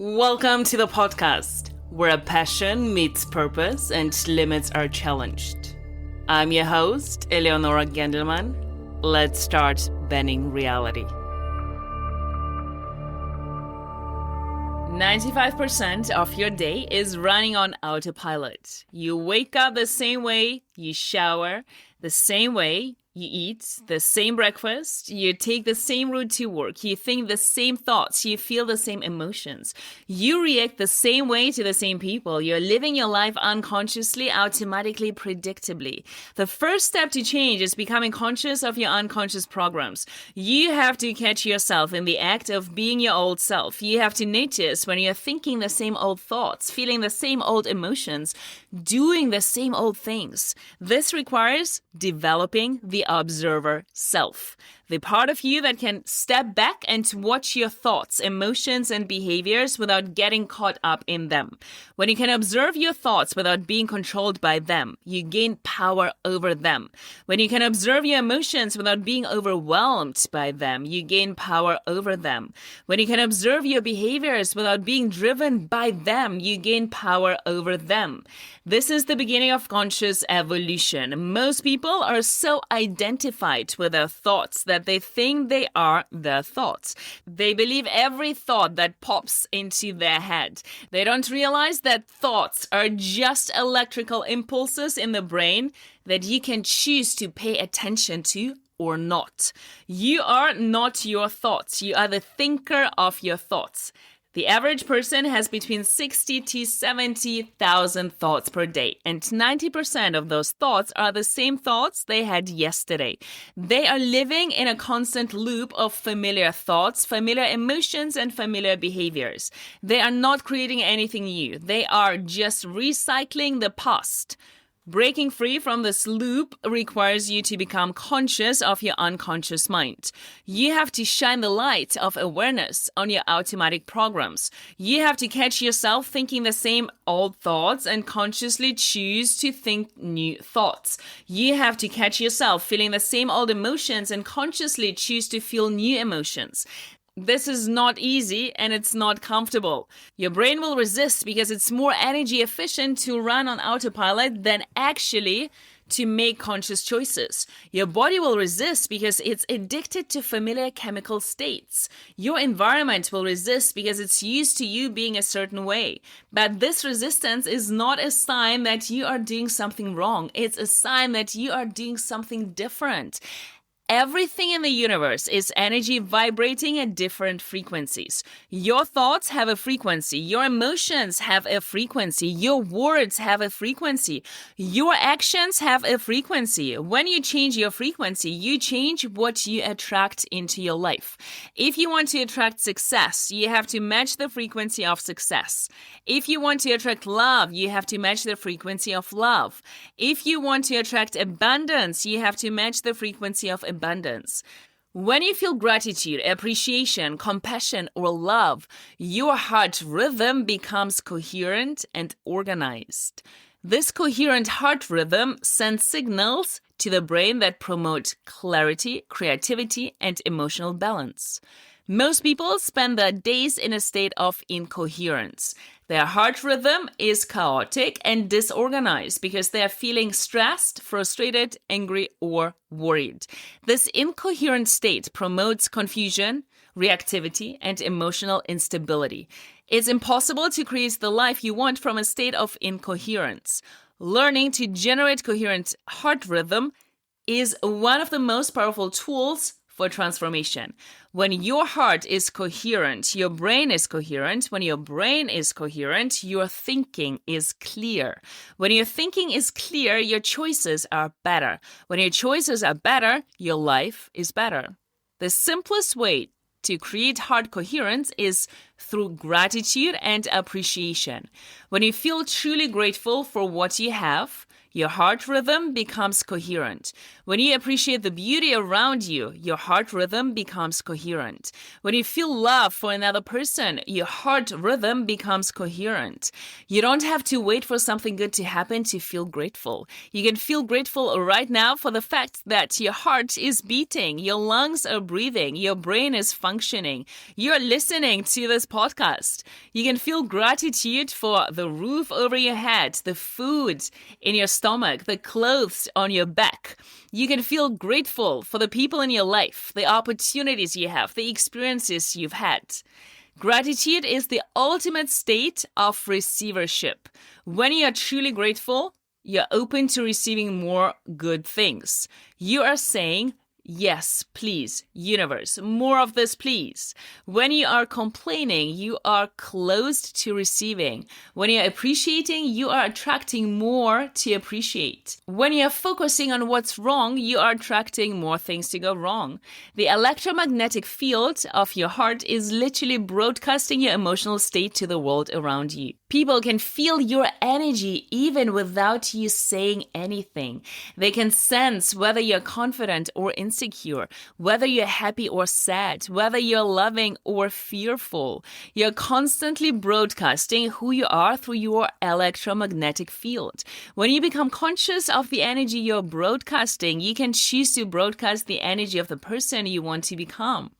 Welcome to the podcast, where a passion meets purpose and limits are challenged. I'm your host, Eleonora Gendelman. Let's start bending reality. 95% of your day is running on autopilot. You wake up the same way, you shower the same way, you eat the same breakfast, you take the same route to work, you think the same thoughts, you feel the same emotions. You react the same way to the same people. You're living your life unconsciously, automatically, predictably. The first step to change is becoming conscious of your unconscious programs. You have to catch yourself in the act of being your old self. You have to notice when you're thinking the same old thoughts, feeling the same old emotions, doing the same old things. This requires developing the observer self, the part of you that can step back and watch your thoughts, emotions, and behaviors without getting caught up in them. When you can observe your thoughts without being controlled by them, you gain power over them. When you can observe your emotions without being overwhelmed by them, you gain power over them. When you can observe your behaviors without being driven by them, you gain power over them. This is the beginning of conscious evolution. Most people are so identified with their thoughts that they think they are their thoughts. They believe every thought that pops into their head. They don't realize that thoughts are just electrical impulses in the brain that you can choose to pay attention to or not. You are not your thoughts. You are the thinker of your thoughts. The average person has between 60 to 70,000 thoughts per day, and 90% of those thoughts are the same thoughts they had yesterday. They are living in a constant loop of familiar thoughts, familiar emotions, and familiar behaviors. They are not creating anything new. They are just recycling the past. Breaking free from this loop requires you to become conscious of your unconscious mind. You have to shine the light of awareness on your automatic programs. You have to catch yourself thinking the same old thoughts and consciously choose to think new thoughts. You have to catch yourself feeling the same old emotions and consciously choose to feel new emotions. This is not easy and it's not comfortable. Your brain will resist because it's more energy efficient to run on autopilot than actually to make conscious choices. Your body will resist because it's addicted to familiar chemical states. Your environment will resist because it's used to you being a certain way. But this resistance is not a sign that you are doing something wrong. It's a sign that you are doing something different. Everything in the universe is energy vibrating at different frequencies. Your thoughts have a frequency. Your emotions have a frequency. Your words have a frequency. Your actions have a frequency. When you change your frequency, you change what you attract into your life. If you want to attract success, you have to match the frequency of success. If you want to attract love, you have to match the frequency of love. If you want to attract abundance, you have to match the frequency of abundance. When you feel gratitude, appreciation, compassion, or love, your heart rhythm becomes coherent and organized. This coherent heart rhythm sends signals to the brain that promote clarity, creativity, and emotional balance. Most people spend their days in a state of incoherence. Their heart rhythm is chaotic and disorganized because they are feeling stressed, frustrated, angry, or worried. This incoherent state promotes confusion, reactivity, and emotional instability. It's impossible to create the life you want from a state of incoherence. Learning to generate coherent heart rhythm is one of the most powerful tools for transformation. When your heart is coherent, your brain is coherent. When your brain is coherent, your thinking is clear. When your thinking is clear, your choices are better. When your choices are better, your life is better. The simplest way to create heart coherence is through gratitude and appreciation. When you feel truly grateful for what you have, your heart rhythm becomes coherent. When you appreciate the beauty around you, your heart rhythm becomes coherent. When you feel love for another person, your heart rhythm becomes coherent. You don't have to wait for something good to happen to feel grateful. You can feel grateful right now for the fact that your heart is beating, your lungs are breathing, your brain is functioning, you're listening to this podcast. You can feel gratitude for the roof over your head, the food in your stomach, the clothes on your back. You can feel grateful for the people in your life, the opportunities you have, the experiences you've had. Gratitude is the ultimate state of receivership. When you are truly grateful, you're open to receiving more good things. You are saying, yes, please, universe, more of this, please. When you are complaining, you are closed to receiving. When you're appreciating, you are attracting more to appreciate. When you're focusing on what's wrong, you are attracting more things to go wrong. The electromagnetic field of your heart is literally broadcasting your emotional state to the world around you. People can feel your energy even without you saying anything. They can sense whether you're confident or insecure, whether you're happy or sad, whether you're loving or fearful. You're constantly broadcasting who you are through your electromagnetic field. When you become conscious of the energy you're broadcasting, you can choose to broadcast the energy of the person you want to become.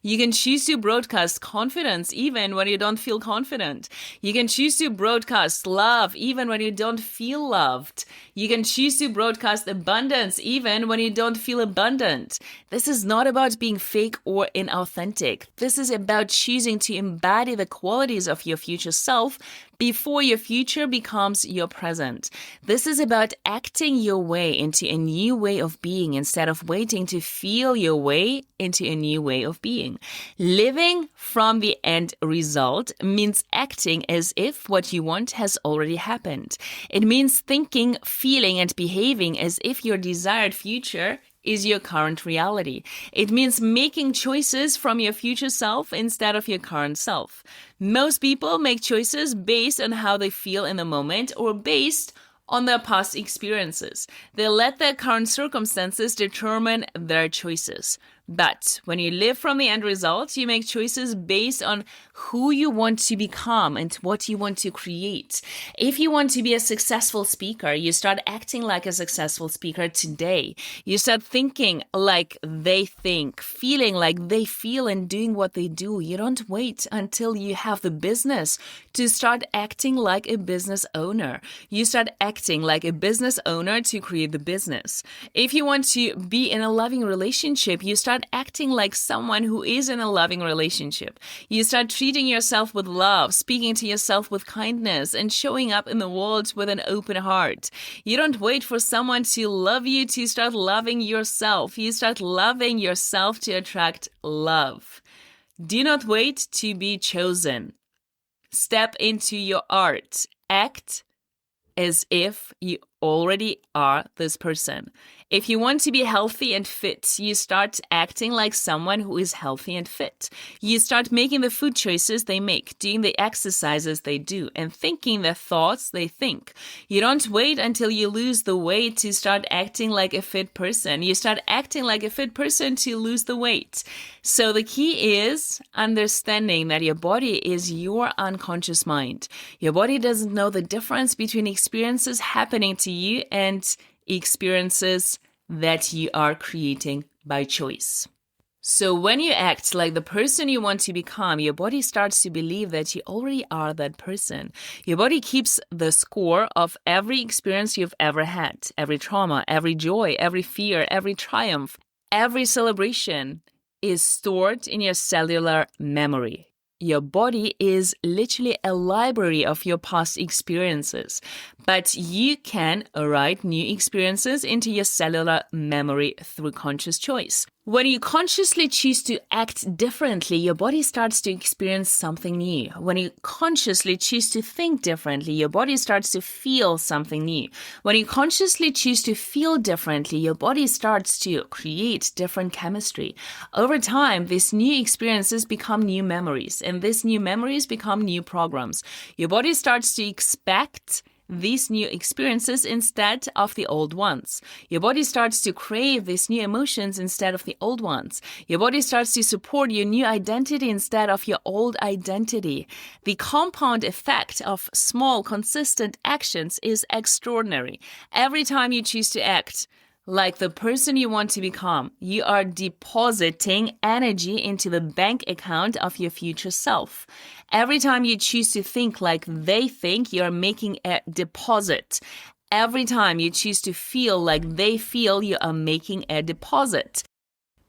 You can choose to broadcast confidence even when you don't feel confident. You can choose to broadcast love even when you don't feel loved. You can choose to broadcast abundance even when you don't feel abundant. This is not about being fake or inauthentic. This is about choosing to embody the qualities of your future self before your future becomes your present. This is about acting your way into a new way of being instead of waiting to feel your way into a new way of being. Living from the end result means acting as if what you want has already happened. It means thinking, feeling, and behaving as if your desired future is your current reality. It means making choices from your future self instead of your current self. Most people make choices based on how they feel in the moment or based on their past experiences. They let their current circumstances determine their choices. But when you live from the end result, you make choices based on who you want to become and what you want to create. If you want to be a successful speaker, you start acting like a successful speaker today. You start thinking like they think, feeling like they feel, and doing what they do. You don't wait until you have the business to start acting like a business owner. You start acting like a business owner to create the business. If you want to be in a loving relationship, you start acting like someone who is in a loving relationship. You start treating yourself with love, speaking to yourself with kindness, and showing up in the world with an open heart. You don't wait for someone to love you to start loving yourself. You start loving yourself to attract love. Do not wait to be chosen. Step into your art. Act as if you already are this person. If you want to be healthy and fit, you start acting like someone who is healthy and fit. You start making the food choices they make, doing the exercises they do, and thinking the thoughts they think. You don't wait until you lose the weight to start acting like a fit person. You start acting like a fit person to lose the weight. So the key is understanding that your body is your unconscious mind. Your body doesn't know the difference between experiences happening to you and experiences that you are creating by choice. So when you act like the person you want to become, your body starts to believe that you already are that person. Your body keeps the score of every experience you've ever had, every trauma, every joy, every fear, every triumph, every celebration is stored in your cellular memory. Your body is literally a library of your past experiences, but you can write new experiences into your cellular memory through conscious choice. When you consciously choose to act differently, your body starts to experience something new. When you consciously choose to think differently, your body starts to feel something new. When you consciously choose to feel differently, your body starts to create different chemistry. Over time, these new experiences become new memories, and these new memories become new programs. Your body starts to expect these new experiences instead of the old ones. Your body starts to crave these new emotions instead of the old ones. Your body starts to support your new identity instead of your old identity. The compound effect of small, consistent actions is extraordinary. Every time you choose to act like the person you want to become, you are depositing energy into the bank account of your future self. Every time you choose to think like they think, you're making a deposit. Every time you choose to feel like they feel, you are making a deposit.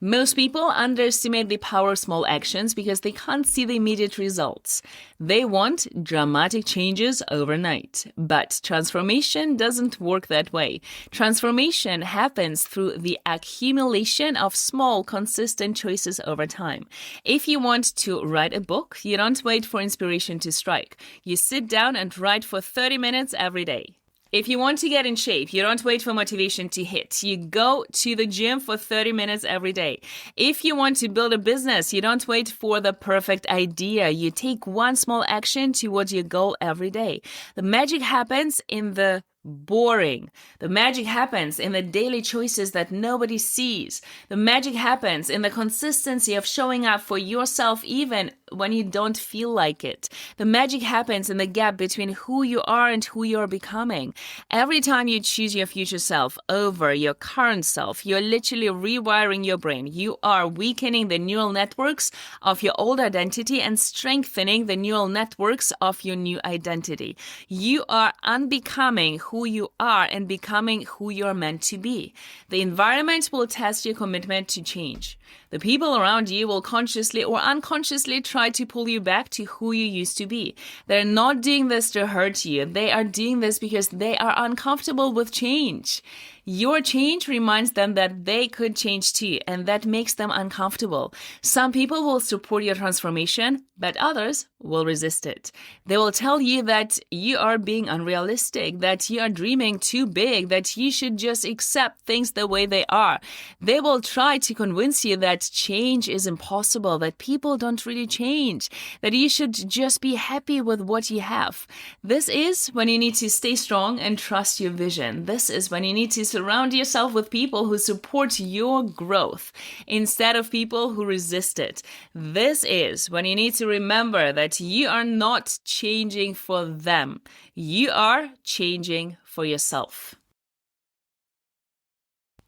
Most people underestimate the power of small actions because they can't see the immediate results. They want dramatic changes overnight. But transformation doesn't work that way. Transformation happens through the accumulation of small, consistent choices over time. If you want to write a book, you don't wait for inspiration to strike. You sit down and write for 30 minutes every day. If you want to get in shape, you don't wait for motivation to hit. You go to the gym for 30 minutes every day. If you want to build a business, you don't wait for the perfect idea. You take one small action towards your goal every day. The magic happens in the boring. The magic happens in the daily choices that nobody sees. The magic happens in the consistency of showing up for yourself even when you don't feel like it. The magic happens in the gap between who you are and who you're becoming. Every time you choose your future self over your current self, you're literally rewiring your brain. You are weakening the neural networks of your old identity and strengthening the neural networks of your new identity. You are unbecoming who you are and becoming who you're meant to be. The environment will test your commitment to change. The people around you will consciously or unconsciously try to pull you back to who you used to be. They're not doing this to hurt you. They are doing this because they are uncomfortable with change. Your change reminds them that they could change too, and that makes them uncomfortable. Some people will support your transformation, but others will resist it. They will tell you that you are being unrealistic, that you are dreaming too big, that you should just accept things the way they are. They will try to convince you that change is impossible, that people don't really change, that you should just be happy with what you have. This is when you need to stay strong and trust your vision. This is when you need to surround yourself with people who support your growth instead of people who resist it. This is when you need to remember that you are not changing for them. You are changing for yourself.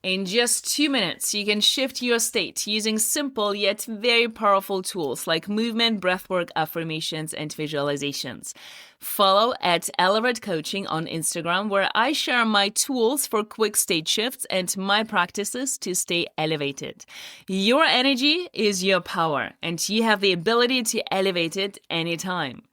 In just 2 minutes, you can shift your state using simple yet very powerful tools like movement, breathwork, affirmations, and visualizations. Follow at Elevate Coaching on Instagram, where I share my tools for quick state shifts and my practices to stay elevated. Your energy is your power, and you have the ability to elevate it anytime.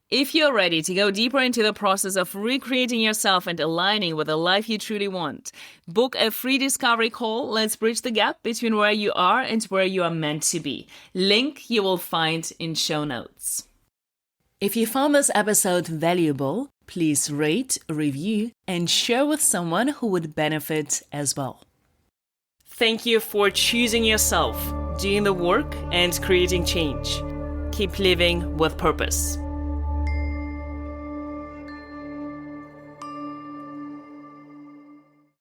If you're ready to go deeper into the process of recreating yourself and aligning with the life you truly want, book a free discovery call. Let's bridge the gap between where you are and where you are meant to be. Link you will find in show notes. If you found this episode valuable, please rate, review, and share with someone who would benefit as well. Thank you for choosing yourself, doing the work, and creating change. Keep living with purpose.